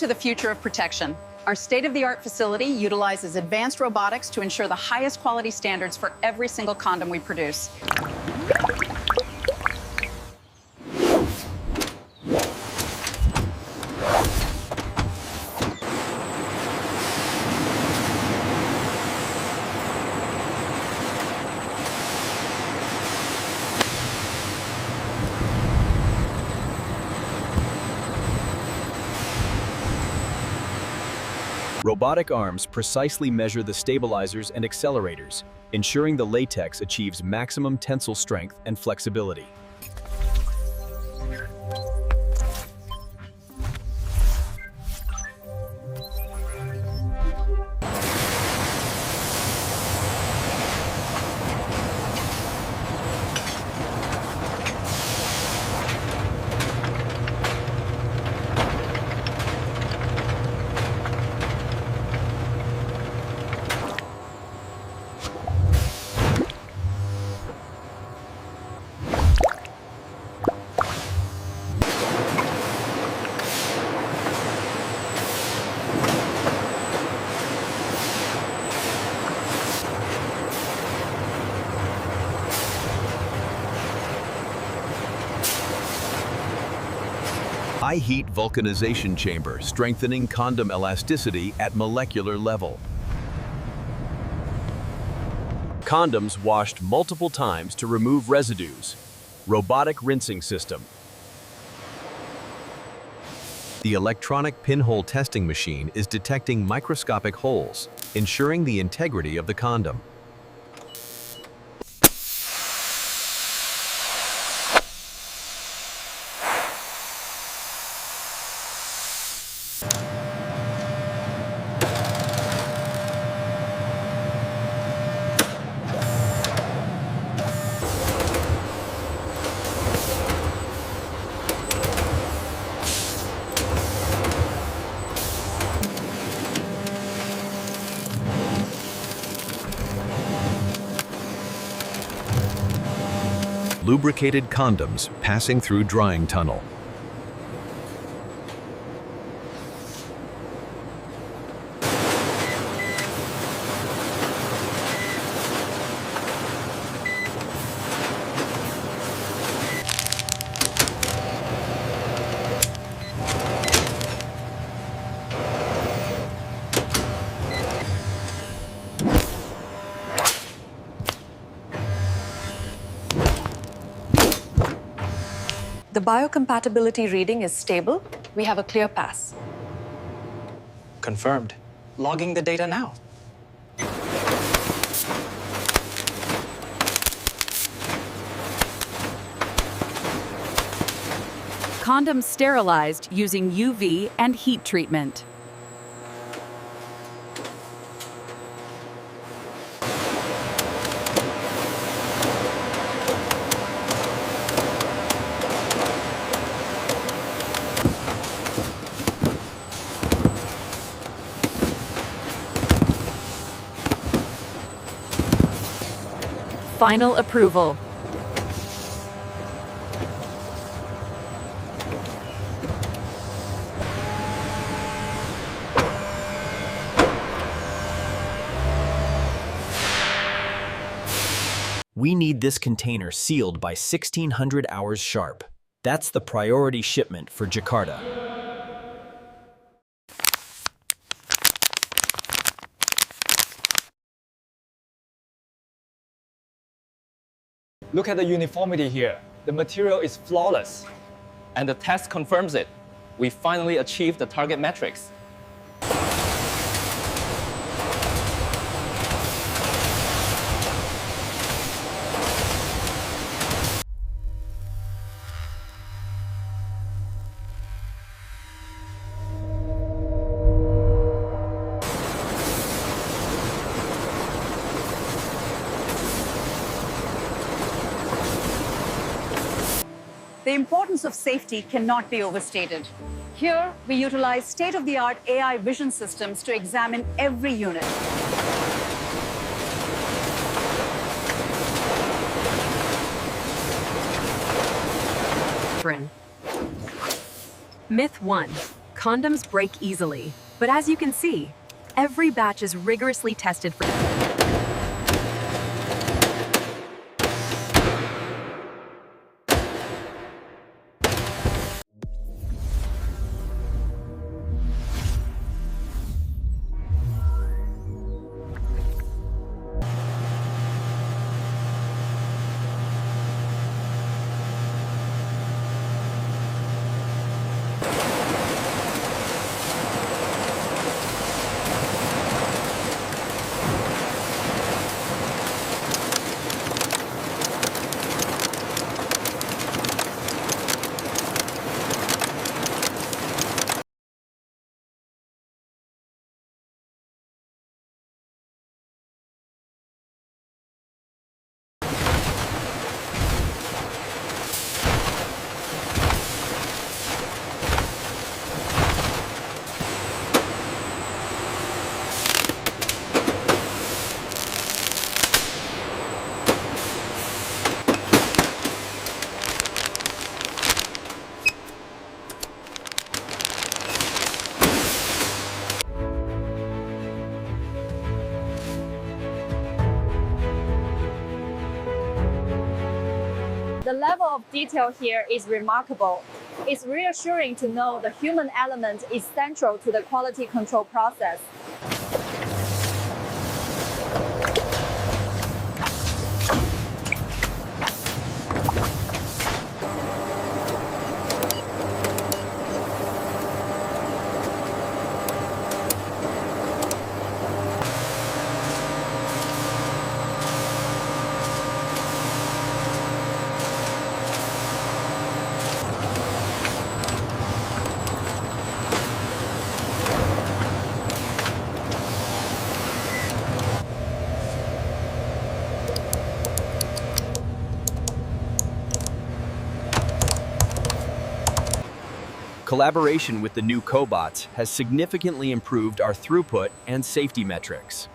to the future of protection. Our state-of-the-art facility utilizes advanced robotics to ensure the highest quality standards for every single condom we produce. Robotic arms precisely measure the stabilizers and accelerators, ensuring the latex achieves maximum tensile strength and flexibility. High heat vulcanization chamber, strengthening condom elasticity at molecular level. Condoms washed multiple times to remove residues. Robotic rinsing system. The electronic pinhole testing machine is detecting microscopic holes, ensuring the integrity of the condom. Lubricated condoms passing through drying tunnel. The biocompatibility reading is stable. We have a clear pass. Confirmed. Logging the data now. Condoms sterilized using UV and heat treatment. Final approval. We need this container sealed by 1600 hours sharp. That's the priority shipment for Jakarta. Look at the uniformity here. The material is flawless. And the test confirms it. We finally achieved the target metrics. The importance of safety cannot be overstated. Here, we utilize state-of-the-art AI vision systems to examine every unit. Myth 1. Condoms break easily, but as you can see, every batch is rigorously tested for. The level of detail here is remarkable. It's reassuring to know the human element is central to the quality control process. Collaboration with the new cobots has significantly improved our throughput and safety metrics.